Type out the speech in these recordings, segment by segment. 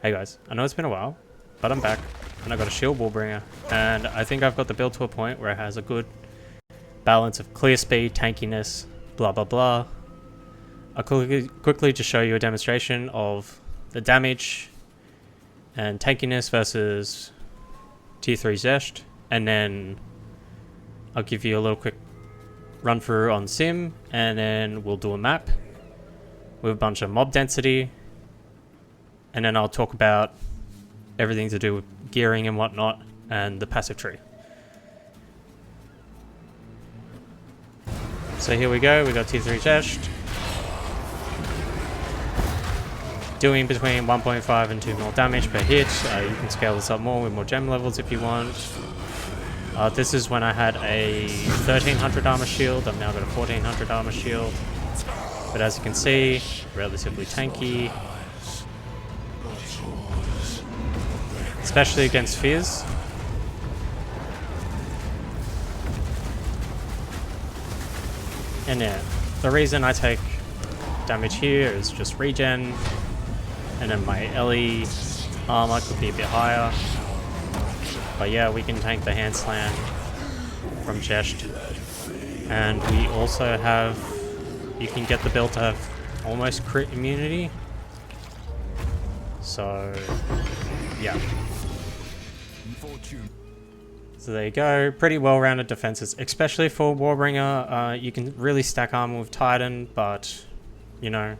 Hey guys, I know it's been a while, but I'm back, and I got a shield wallbringer, and I think I've got the build to a point where it has a good balance of clear speed, tankiness, blah blah blah. I'll quickly just show you a demonstration of the damage and tankiness versus tier 3 Zest, and then I'll give you a little quick run through on sim, and then we'll do a map with a bunch of mob density, and then I'll talk about everything to do with gearing and whatnot and the passive tree. So here we go, we got tier 3 Zest doing between 1.5 and 2 mil damage per hit. You can scale this up more with more gem levels if you want. This is when I had a 1300 armor shield. I've now got a 1400 armor shield. But as you can see, relatively tanky. Especially against Fizz. And yeah, the reason I take damage here is just regen. And then my LE armor could be a bit higher. But yeah, we can tank the hand slam from Zest. And we also have, you can get the build to have almost crit immunity. So yeah. So there you go, pretty well-rounded defenses, especially for Warbringer. You can really stack armor with Titan, but you know,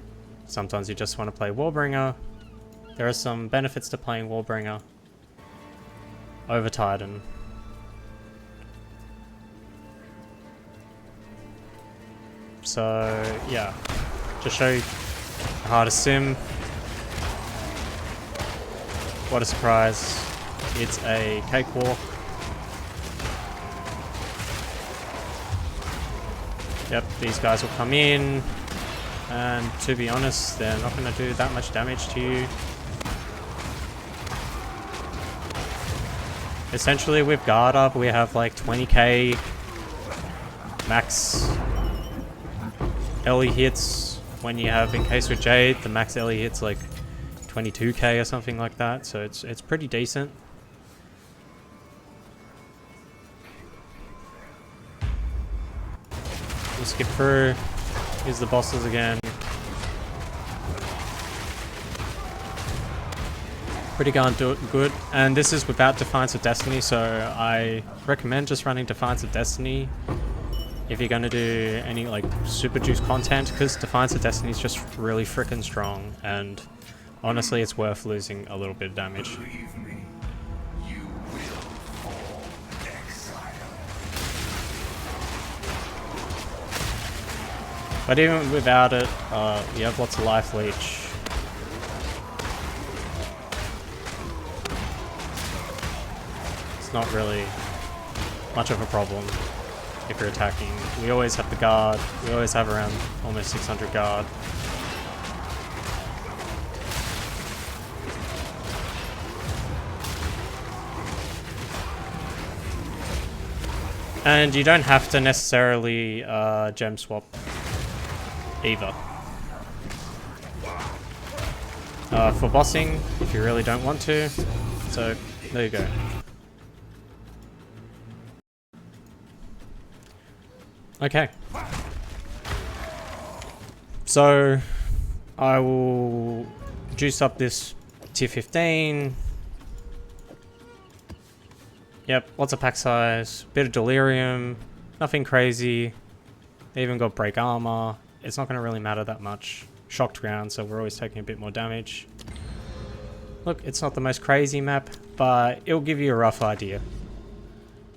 sometimes you just want to play Warbringer. There are some benefits to playing Warbringer over Titan. So yeah, just show you how to sim. What a surprise. It's a cakewalk. Yep, these guys will come in, and to be honest, they're not going to do that much damage to you. Essentially, with guard up, we have like 20k max LE hits. When you have Encased with Jade, the max LE hits like 22k or something like that, so it's pretty decent. We'll skip through. Here's the bosses again. Pretty darn good, and this is without Defiance of Destiny, so I recommend just running Defiance of Destiny if you're going to do any like super juice content, because Defiance of Destiny is just really freaking strong, and honestly it's worth losing a little bit of damage. But even without it, you have lots of life leech. It's not really much of a problem if you're attacking. We always have the guard. We always have around almost 600 guard. And you don't have to necessarily gem swap either. For bossing, if you really don't want to. So there you go. Okay. So I will juice up this tier 15. Yep, lots of pack size, bit of delirium, nothing crazy. They even got break armor. It's not going to really matter that much. Shocked ground, so we're always taking a bit more damage. Look, it's not the most crazy map, but it'll give you a rough idea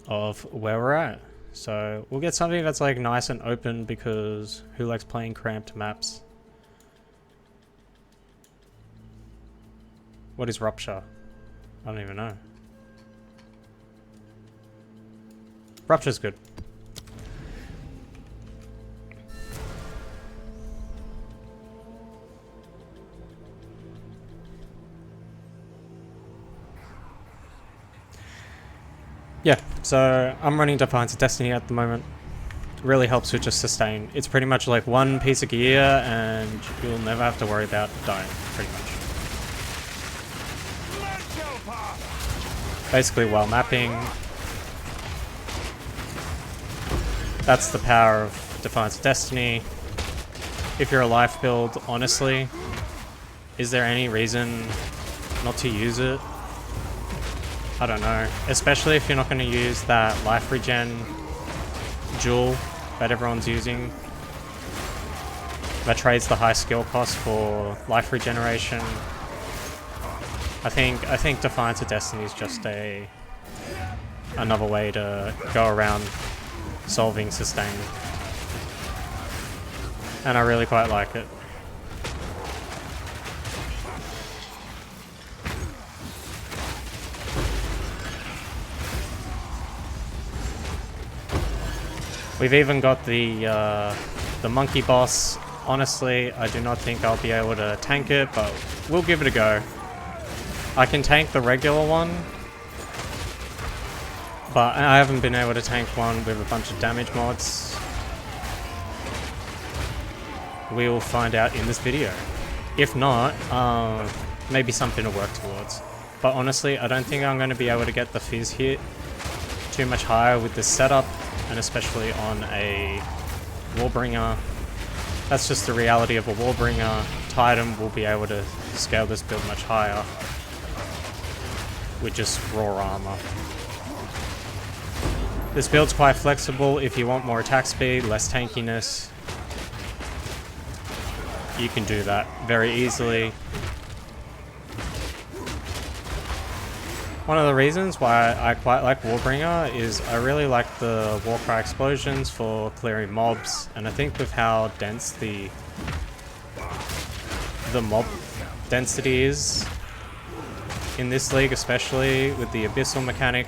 of where we're at. So we'll get something that's like nice and open, because who likes playing cramped maps? What is Rupture? I don't even know. Rupture's good. Yeah, so I'm running Defiance of Destiny at the moment. really helps with just sustain. It's pretty much like one piece of gear and you'll never have to worry about dying, pretty much. Basically while mapping. That's the power of Defiance of Destiny. If you're a life build, honestly, is there any reason not to use it? I don't know. Especially if you're not going to use that life regen jewel that everyone's using. That trades the high skill cost for life regeneration. I think Defiance of Destiny is just another way to go around solving sustain. And I really quite like it. We've even got the monkey boss. Honestly, I do not think I'll be able to tank it, but we'll give it a go. I can tank the regular one, but I haven't been able to tank one with a bunch of damage mods. We will find out in this video. If not, maybe something to work towards. But honestly, I don't think I'm going to be able to get the fizz hit too much higher with this setup, and especially on a Warbringer. That's just the reality of a Warbringer. Titan will be able to scale this build much higher with just raw armor. This build's quite flexible. If you want more attack speed, less tankiness, you can do that very easily. One of the reasons why I quite like Warbringer is I really like the Warcry explosions for clearing mobs, and I think with how dense the mob density is in this league, especially with the abyssal mechanic,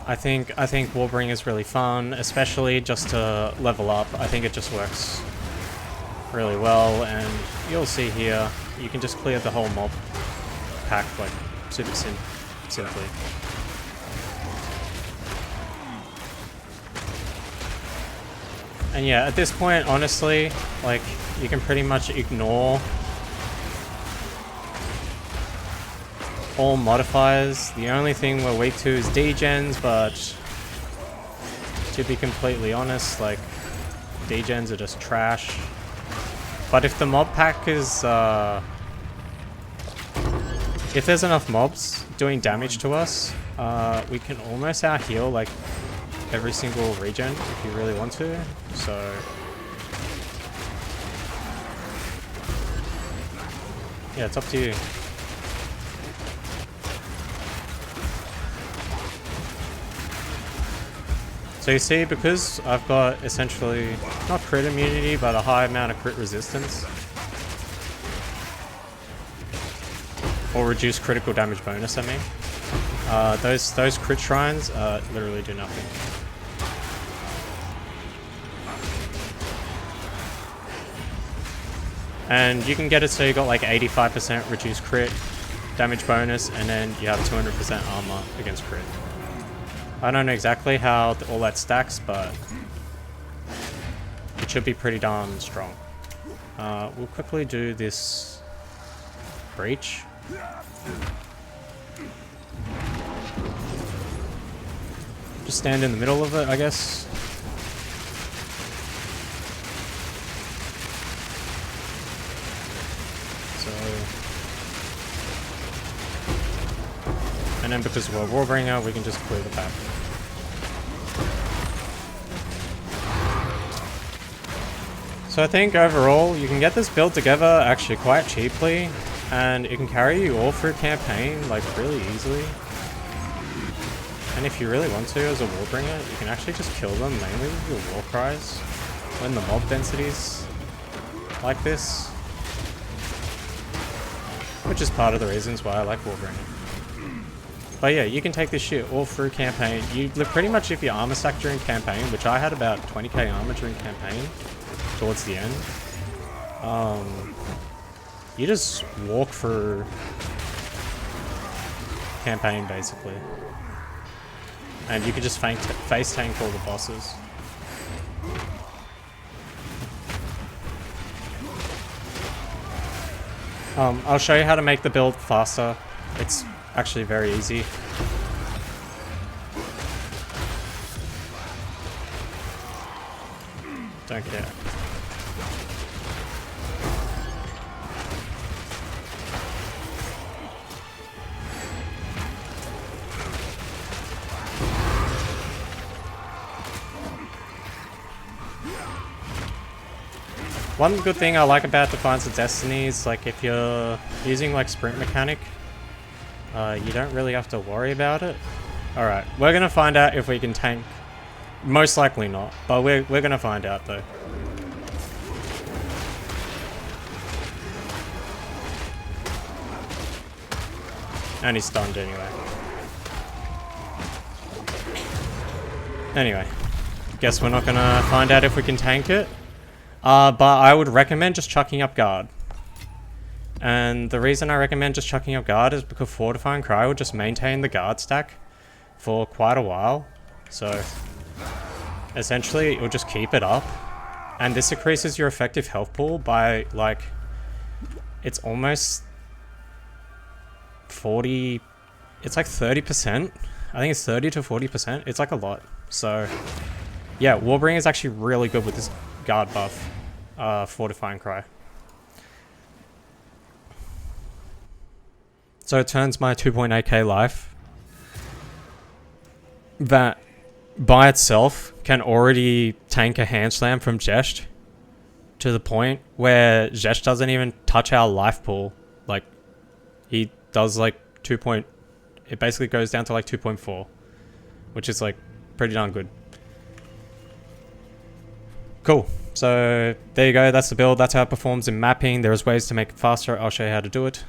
I think Warbringer is really fun, especially just to level up. I think it just works really well, and you'll see here, you can just clear the whole mob pack like super simply. And yeah, at this point, honestly, like, you can pretty much ignore all modifiers. The only thing we're weak to is degens, but to be completely honest, like, degens are just trash. But if the mob pack is, if there's enough mobs doing damage to us, we can almost out-heal, like, every single regen if you really want to, so... yeah, it's up to you. So you see, because I've got essentially, not crit immunity, but a high amount of crit resistance, or reduced critical damage bonus, I mean, those crit shrines literally do nothing. And you can get it so you got like 85% reduced crit damage bonus, and then you have 200% armor against crit. I don't know exactly how all that stacks, but it should be pretty darn strong. We'll quickly do this breach. Just stand in the middle of it, I guess. So, and then because we're Warbringer, we can just clear the pack. So I think overall, you can get this build together actually quite cheaply, and it can carry you all through campaign like really easily. And if you really want to as a Warbringer, you can actually just kill them mainly with your war cries when the mob density's like this. Which is part of the reasons why I like Warbringer. But yeah, you can take this shit all through campaign. You pretty much, if you armor stack during campaign, which I had about 20k armor during campaign, towards the end, you just walk through campaign basically, and you can just face tank all the bosses. I'll show you how to make the build faster. It's actually very easy. Don't care. One good thing I like about Defiance of Destiny is, like, if you're using, like, sprint mechanic, you don't really have to worry about it. Alright, we're gonna find out if we can tank. Most likely not, but we're gonna find out, though. And he's stunned anyway. Anyway, guess we're not gonna find out if we can tank it. But I would recommend just chucking up guard. And the reason I recommend just chucking up guard is because Fortifying Cry will just maintain the guard stack for quite a while. So essentially it will just keep it up. And this increases your effective health pool by, like, it's almost 40, it's like 30%. I think it's 30 to 40%. It's like a lot. So yeah, Warbringer is actually really good with this guard buff, Fortifying Cry. So it turns my 2.8k life that by itself can already tank a hand slam from Zest to the point where Zest doesn't even touch our life pool. Like, he does like it basically goes down to like 2.4, which is like pretty darn good. Cool. So there you go. That's the build. That's how it performs in mapping. There's ways to make it faster. I'll show you how to do it.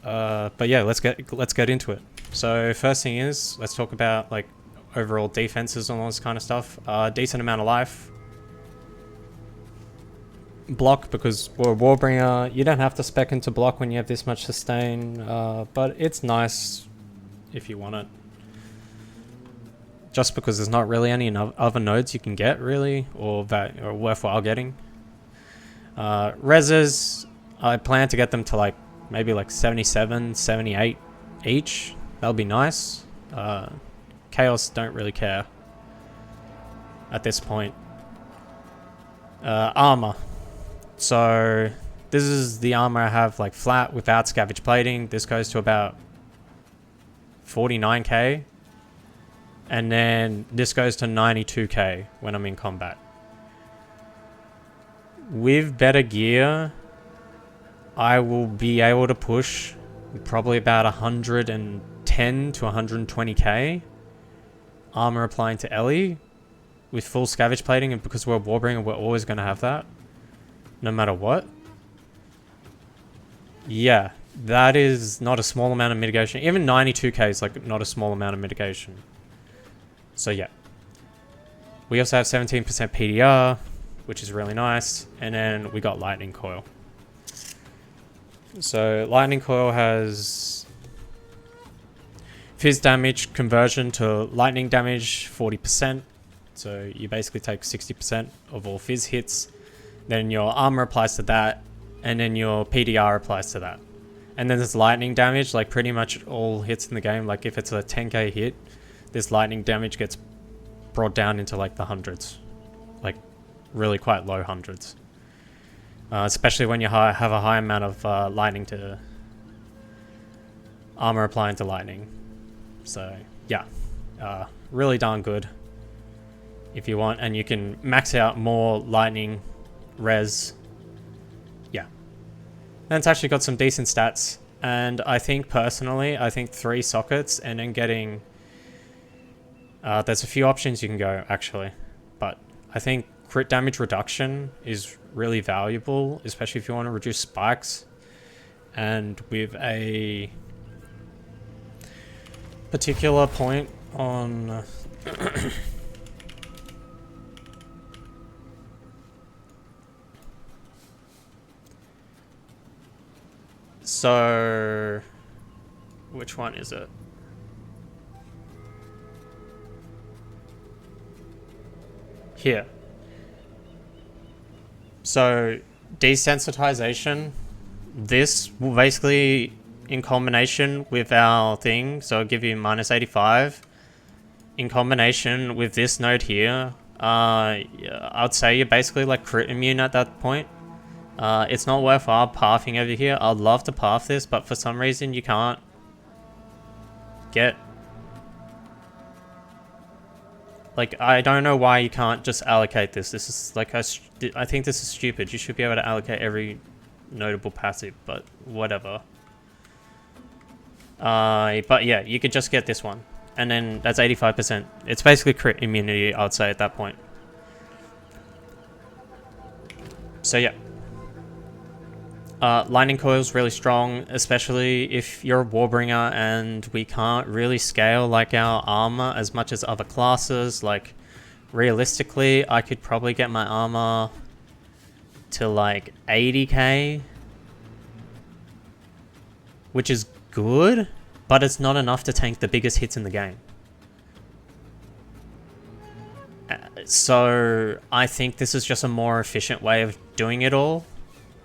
But yeah, let's get into it. So first thing is, let's talk about like overall defenses and all this kind of stuff. Decent amount of life. Block, because we're a Warbringer. You don't have to spec into block when you have this much sustain, but it's nice if you want it. Just because there's not really any other nodes you can get, really, or that are worthwhile getting. Reses, I plan to get them to like maybe like 77, 78 each. That'll be nice. Chaos don't really care at this point. Armor. So this is the armor I have like flat without scavenge plating. This goes to about 49k. And then this goes to 92k when I'm in combat. With better gear, I will be able to push probably about 110 to 120k armor applying to Ellie with full scavenge plating, and because we're a Warbringer, we're always going to have that no matter what. Yeah, that is not a small amount of mitigation. Even 92k is like not a small amount of mitigation. So yeah, we also have 17% PDR, which is really nice, and then we got Lightning Coil. So Lightning Coil has fizz damage conversion to lightning damage 40%, so you basically take 60% of all fizz hits, then your armor applies to that, and then your PDR applies to that. And then there's lightning damage, like pretty much all hits in the game. Like if it's a 10k hit, this lightning damage gets brought down into like the hundreds, like really quite low hundreds, especially when you have a high amount of lightning to armor applying to lightning. So yeah, really darn good if you want, and you can max out more lightning res. Yeah, and it's actually got some decent stats, and I think personally, I think 3 sockets and then getting there's a few options you can go actually, but I think crit damage reduction is really valuable, especially if you want to reduce spikes, and with a particular point on so which one is it? Here. So desensitization this will basically, in combination with our thing, so I'll give you minus 85. In combination with this node here, I'd say you're basically like crit immune at that point. It's not worthwhile pathing over here. I'd love to path this, but for some reason you can't get... Like, I don't know why you can't just allocate this. This is like, I think this is stupid. You should be able to allocate every notable passive, but whatever. But yeah, you could just get this one. And then that's 85%. It's basically crit immunity, I'd say, at that point. So yeah. Lightning Coil's really strong, especially if you're a Warbringer and we can't really scale like our armor as much as other classes. Like, realistically, I could probably get my armor to like 80k, which is good, but it's not enough to tank the biggest hits in the game. So I think this is just a more efficient way of doing it all.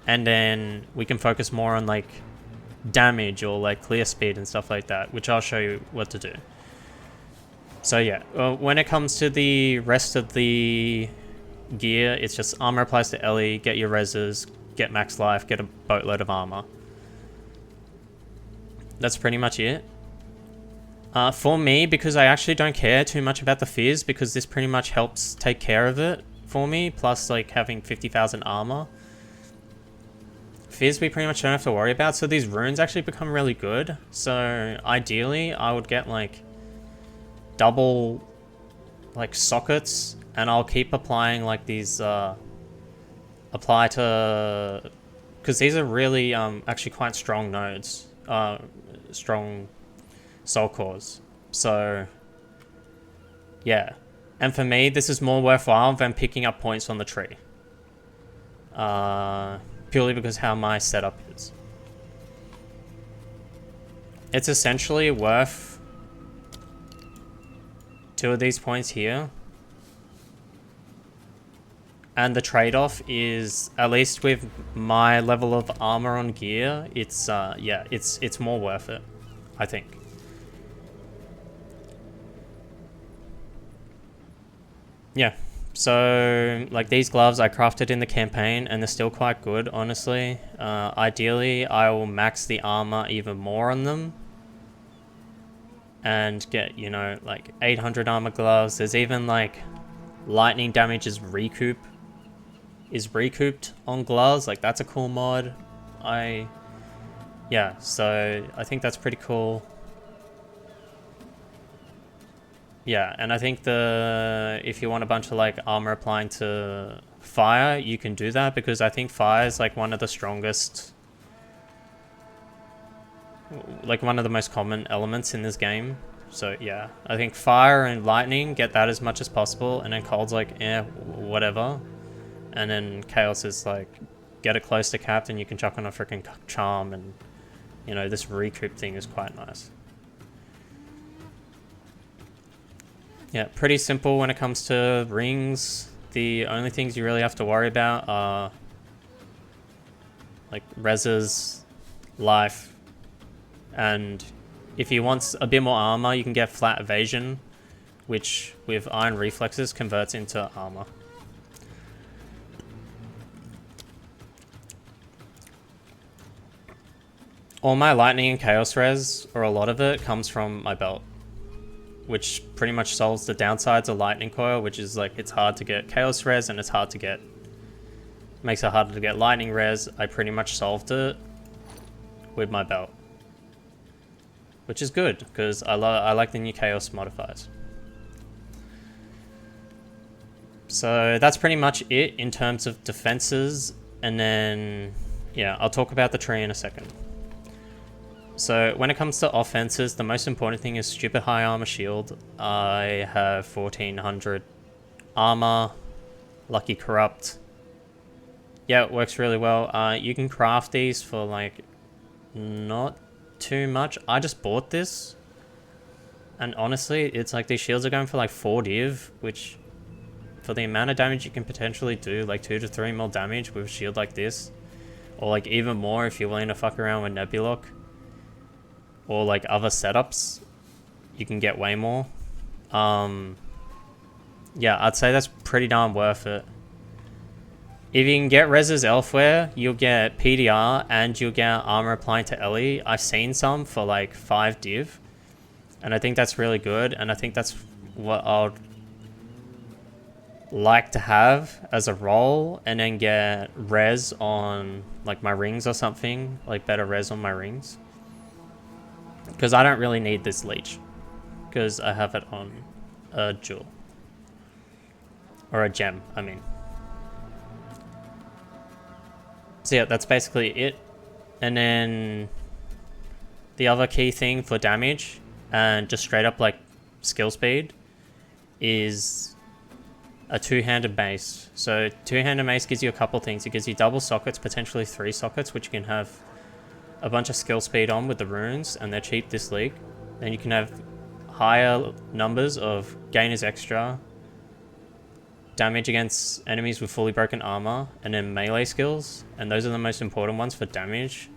And then we can focus more on like damage or like clear speed and stuff like that, which I'll show you what to do. So yeah, when it comes to the rest of the gear, it's just armor applies to Ellie, get your reses, get max life, get a boatload of armor. That's pretty much it. For me, because I actually don't care too much about the fizz, because this pretty much helps take care of it for me, plus like having 50,000 armor. Fizz we pretty much don't have to worry about, so these runes actually become really good. So ideally I would get like double like sockets, and I'll keep applying like these apply to, because these are really actually quite strong nodes, strong soul cores. So yeah, and for me this is more worthwhile than picking up points on the tree. Purely because how my setup is. It's essentially worth 2 of these points here. And the trade-off is, at least with my level of armor on gear, it's yeah, it's more worth it, I think. Yeah. So, like, these gloves I crafted in the campaign, and they're still quite good, honestly. Ideally, I will max the armor even more on them. And get, you know, like, 800 armor gloves. There's even, like, lightning damage is recouped on gloves. Like, that's a cool mod. Yeah, so I think that's pretty cool. Yeah, and I think if you want a bunch of like armor applying to fire, you can do that, because I think fire is like one of the strongest, like one of the most common elements in this game. So yeah, I think fire and lightning, get that as much as possible, and then cold's like, whatever. And then chaos is like, get it close to capped and you can chuck on a freaking charm, and you know, this recoup thing is quite nice. Yeah, pretty simple when it comes to rings. The only things you really have to worry about are like reses, life, and if you want a bit more armor, you can get flat evasion, which with iron reflexes converts into armor. All my lightning and chaos res, or a lot of it, comes from my belt, which pretty much solves the downsides of lightning coil, which is like, it's hard to get chaos res and it's hard to get, makes it harder to get lightning res. I pretty much solved it with my belt, which is good because I like the new chaos modifiers. So that's pretty much it in terms of defenses, and then yeah, I'll talk about the tree in a second. So when it comes to offenses, the most important thing is stupid high armor shield. I have 1400 armor, lucky corrupt. Yeah, it works really well. You can craft these for like not too much. I just bought this, and honestly, it's like these shields are going for like 4 div, which for the amount of damage you can potentially do, like 2 to 3 more damage with a shield like this, Or like even more if you're willing to fuck around with Nebulock. Or like other setups, you can get way more. Yeah, I'd say that's pretty darn worth it. If you can get reses elsewhere, you'll get PDR and you'll get armor applying to Ellie. I've seen some for like 5 div. And I think that's really good. And I think that's what I'd like to have as a role. And then get res on like my rings or something. Like better res on my rings. Because I don't really need this leech. Because I have it on a jewel. Or a gem, I mean. So yeah, that's basically it. And then the other key thing for damage and just straight up like skill speed is a two-handed mace. So two-handed mace gives you a couple things. It gives you double sockets, potentially 3 sockets, which you can have a bunch of skill speed on with the runes, and they're cheap this league. Then you can have higher numbers of gainers extra, damage against enemies with fully broken armor, and then melee skills, and those are the most important ones for damage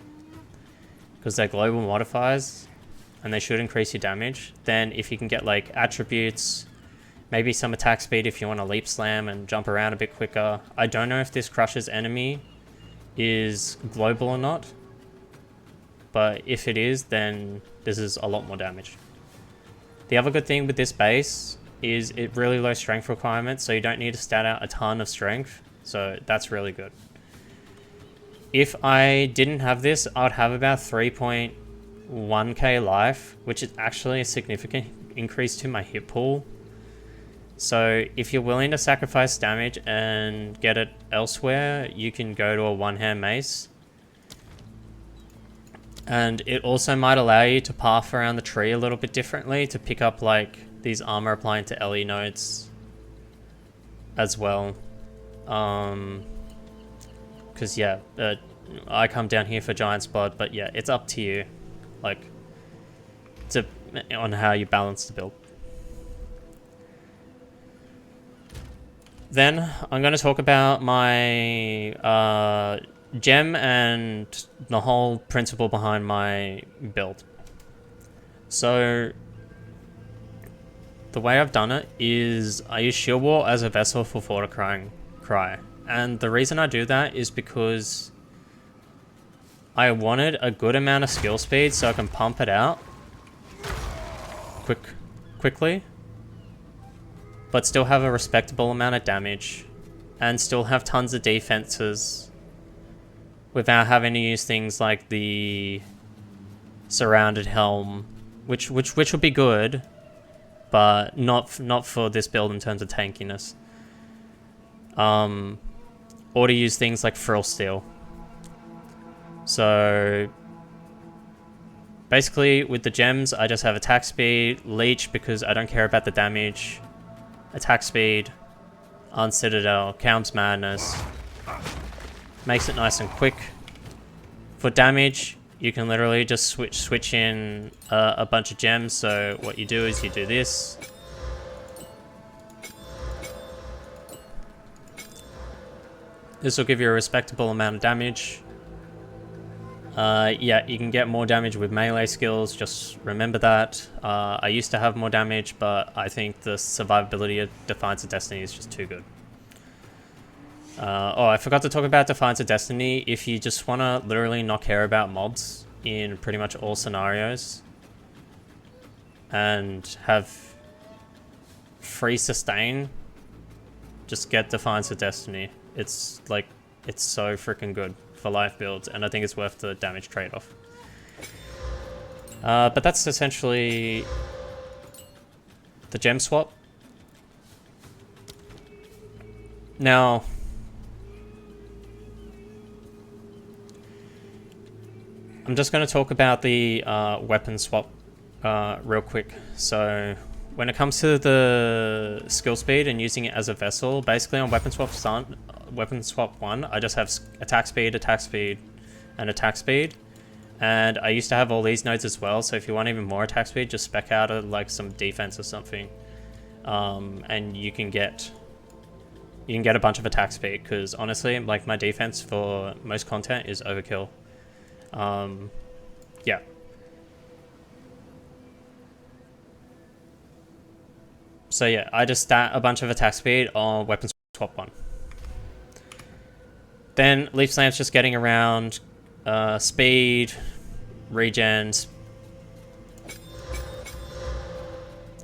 because they're global modifiers and they should increase your damage. Then if you can get like attributes, maybe some attack speed if you want to leap slam and jump around a bit quicker. I don't know if this crushes enemy is global or not, but if it is, then this is a lot more damage. The other good thing with this base is it really low strength requirements, so you don't need to stat out a ton of strength, so that's really good. If I didn't have this, I'd have about 3.1k life, which is actually a significant increase to my hit pool. So if you're willing to sacrifice damage and get it elsewhere, you can go to a one-hand mace. And it also might allow you to path around the tree a little bit differently to pick up like these armor applying to Ellie nodes as well. Because yeah, I come down here for Giant's Blood, but yeah, it's up to you, like, on how you balance the build. Then I'm going to talk about my gem and the whole principle behind my build. So the way I've done it is I use Shield Wall as a vessel for Fortifying Cry. And the reason I do that is because I wanted a good amount of skill speed so I can pump it out quickly, but still have a respectable amount of damage and still have tons of defenses without having to use things like the Surrounded Helm, which would be good, but not for this build in terms of tankiness. Or to use things like Frill Steel. So basically with the gems, I just have attack speed, leech because I don't care about the damage, attack speed, Uncitadel, Calm's Madness. Makes it nice and quick. For damage, you can literally just switch in a bunch of gems. So what you do is you do this. This will give you a respectable amount of damage. Yeah, you can get more damage with melee skills, just remember that. I used to have more damage, but I think the survivability of Defiance of Destiny is just too good. Oh, I forgot to talk about Defiance of Destiny. If you just want to literally not care about mobs in pretty much all scenarios and have free sustain, just get Defiance of Destiny. It's like, it's so freaking good for life builds, and I think it's worth the damage trade-off. But that's essentially the gem swap. Now, I'm just going to talk about the weapon swap real quick. So when it comes to the skill speed and using it as a vessel, basically on Weapon Swap 1, I just have attack speed, and attack speed. And I used to have all these nodes as well, so if you want even more attack speed, just spec out like some defense or something. And you can get you can get a bunch of attack speed, because honestly, like, my defense for most content is overkill. Yeah. So yeah, I just stat a bunch of attack speed on weapon swap 1. Then Leaf Slamp's just getting around speed, regens.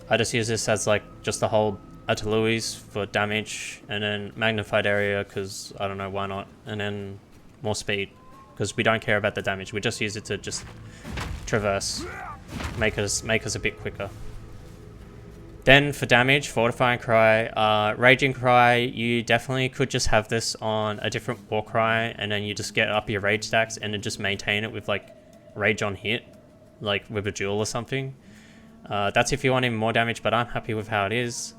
I just use this as like just the whole Ataluis for damage, and then magnified area because I don't know, why not, and then more speed because we don't care about the damage. We just use it to just traverse, make us a bit quicker. Then for damage, Fortifying Cry, Raging Cry, you definitely could just have this on a different War Cry, and then you just get up your rage stacks and then just maintain it with like Rage on hit, like with a duel or something. That's if you want even more damage, but I'm happy with how it is.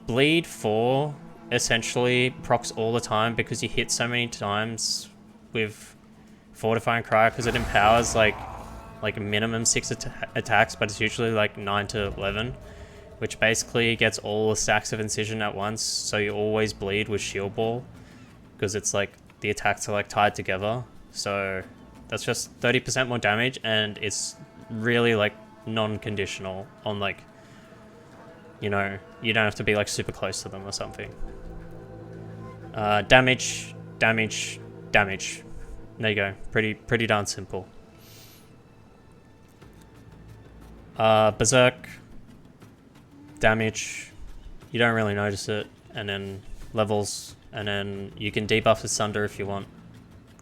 Bleed 4 essentially procs all the time because you hit so many times with Fortifying Cry, because it empowers like a minimum 6 attacks, but it's usually like 9 to 11, which basically gets all the stacks of incision at once, so you always bleed with Shield Ball because it's like the attacks are like tied together. So that's just 30% more damage, and it's really like non-conditional on like, you know, you don't have to be like super close to them or something. Damage. There you go. Pretty darn simple. Berserk. Damage. You don't really notice it. And then levels. And then you can debuff Asunder if you want.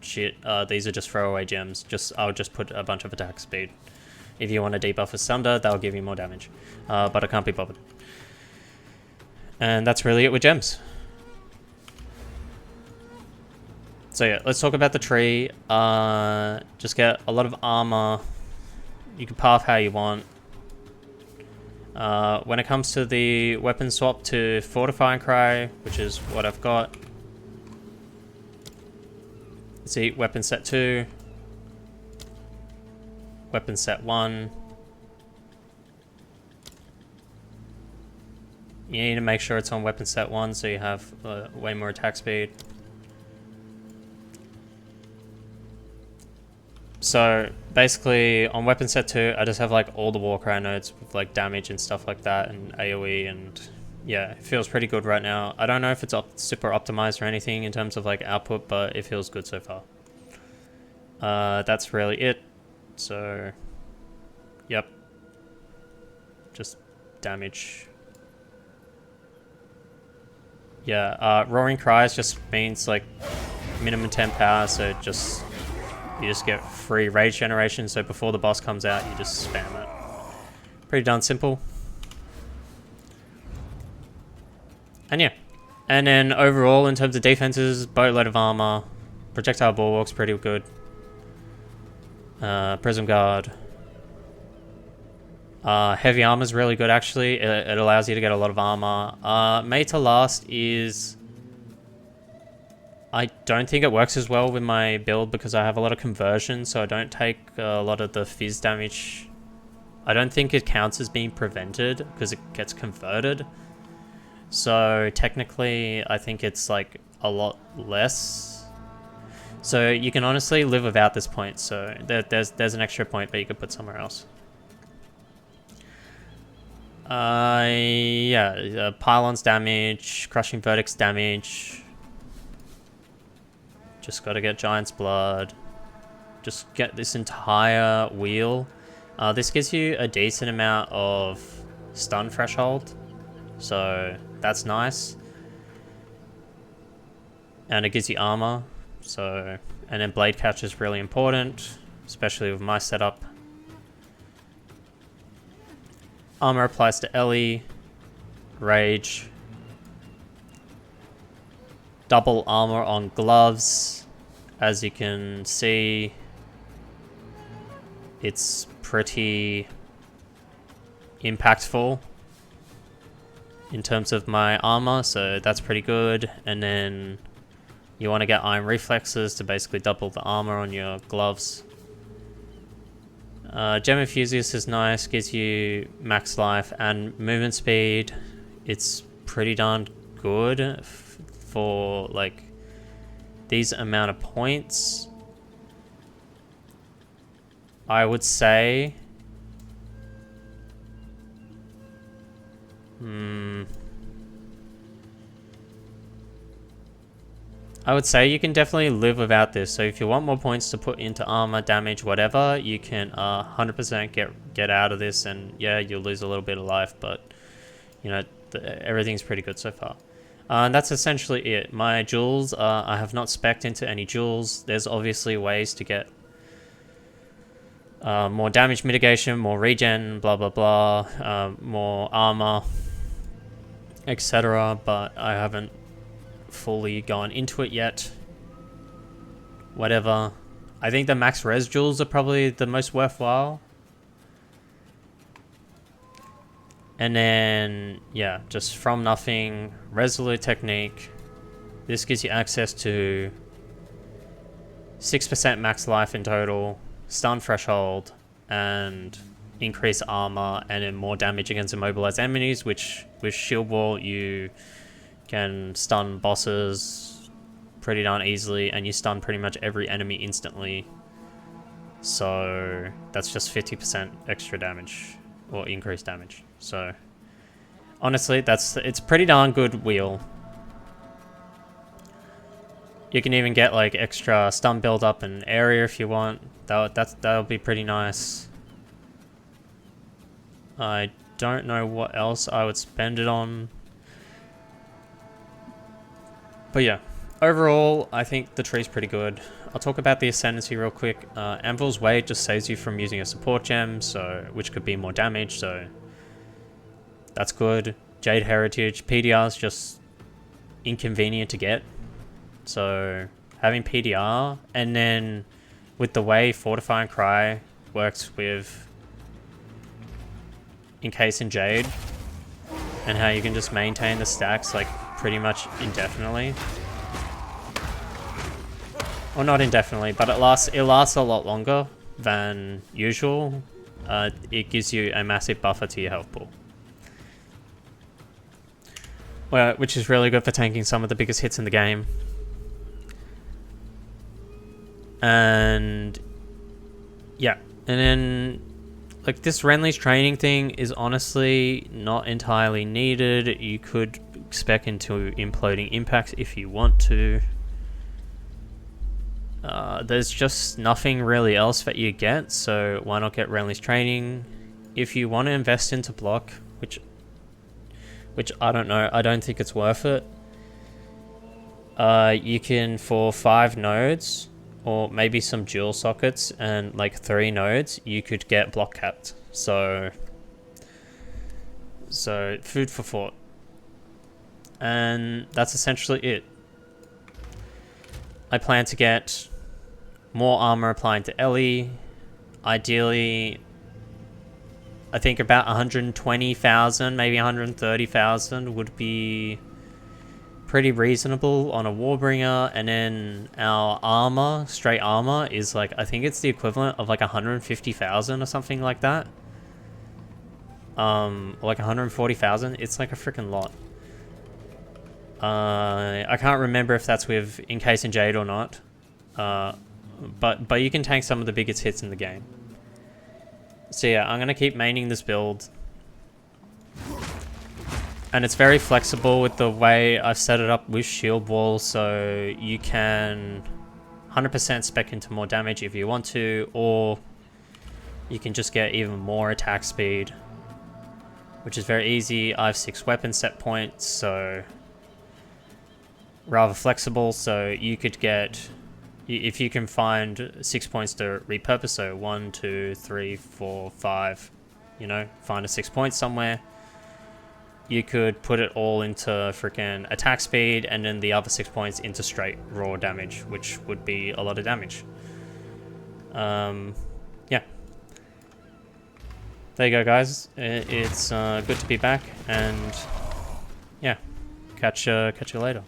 Shit. These are just throwaway gems. I'll just put a bunch of attack speed. If you want to debuff Asunder, that'll give you more damage. But I can't be bothered. And that's really it with gems. So yeah, let's talk about the tree. Just get a lot of armor. You can path how you want. When it comes to the weapon swap to Fortifying Cry, which is what I've got. See, weapon set 2. Weapon set 1. You need to make sure it's on weapon set 1 so you have way more attack speed. So basically on weapon set 2 I just have like all the Warcry nodes with like damage and stuff like that and AoE, and yeah, it feels pretty good right now. I don't know if it's super optimized or anything in terms of like output, but it feels good so far. That's really it. So yep, just damage. Yeah, Roaring Cries just means like minimum 10 power, so you just get free rage generation, so before the boss comes out you just spam it. Pretty darn simple. And yeah, and then overall in terms of defenses, boatload of armor, projectile bulwark's pretty good, prism guard, heavy armor's really good actually. It allows you to get a lot of armor. Made to last is, I don't think it works as well with my build because I have a lot of conversion, so I don't take a lot of the fizz damage. I don't think it counts as being prevented because it gets converted. So technically, I think it's like a lot less. So you can honestly live without this point. So there's an extra point, but you could put somewhere else. Yeah, pylons damage, crushing verdicts damage. Just gotta get Giant's Blood. Just get this entire wheel. This gives you a decent amount of stun threshold, so that's nice. And it gives you armor, so, and then Blade Catch is really important, especially with my setup. Armor applies to Ellie, Rage. Double armor on gloves. As you can see, it's pretty impactful in terms of my armor, so that's pretty good. And then you want to get Iron Reflexes to basically double the armor on your gloves. Gem Enthusiast is nice, gives you max life and movement speed. It's pretty darn good for like these amount of points. I would say I would say you can definitely live without this. So if you want more points to put into armor, damage, whatever, you can 100% get out of this, and yeah, you'll lose a little bit of life, but you know, everything's pretty good so far. And that's essentially it. My jewels, I have not specced into any jewels. There's obviously ways to get more damage mitigation, more regen, blah blah blah, more armor, etc. But I haven't fully gone into it yet. Whatever. I think the max res jewels are probably the most worthwhile. And then, yeah, just from nothing, resolute technique. This gives you access to 6% max life in total, stun threshold, and increase armor, and then more damage against immobilized enemies, which with shield wall you can stun bosses pretty darn easily, and you stun pretty much every enemy instantly. So that's just 50% extra damage, or increased damage. So honestly, it's pretty darn good wheel. You can even get like extra stun build up in area if you want. That'll be pretty nice. I don't know what else I would spend it on. But yeah, overall, I think the tree's pretty good. I'll talk about the Ascendancy real quick. Anvil's Weight just saves you from using a support gem, so which could be more damage, so that's good. Jade Heritage, PDR is just inconvenient to get. So having PDR, and then with the way Fortify and Cry works with Encase and Jade, and how you can just maintain the stacks like pretty much indefinitely. Or not indefinitely, but it lasts a lot longer than usual. It gives you a massive buffer to your health pool. Well, which is really good for tanking some of the biggest hits in the game. And yeah, and then like this Renly's training thing is honestly not entirely needed. You could spec into imploding impacts if you want to. There's just nothing really else that you get, so why not get Renly's training? If you want to invest into block, which I don't know, I don't think it's worth it. You can, for 5 nodes, or maybe some dual sockets and like 3 nodes, you could get block capped. So food for thought. And that's essentially it. I plan to get more armor applying to Ellie. Ideally, I think about 120,000, maybe 130,000 would be pretty reasonable on a Warbringer. And then our armor, straight armor, is like, I think it's the equivalent of like 150,000 or something like that. Like 140,000. It's like a freaking lot. I can't remember if that's with Encase and Jade or not. But you can tank some of the biggest hits in the game. So yeah, I'm gonna keep maining this build. And it's very flexible with the way I've set it up with shield wall, so you can 100% spec into more damage if you want to, or you can just get even more attack speed, which is very easy. I have 6 weapon set points, so rather flexible. So you could get, if you can find 6 points to repurpose, so 1, 2, 3, 4, 5, you know, find a 6 points somewhere. You could put it all into freaking attack speed, and then the other 6 points into straight raw damage, which would be a lot of damage. Yeah. There you go, guys. It's good to be back, and yeah, catch you later.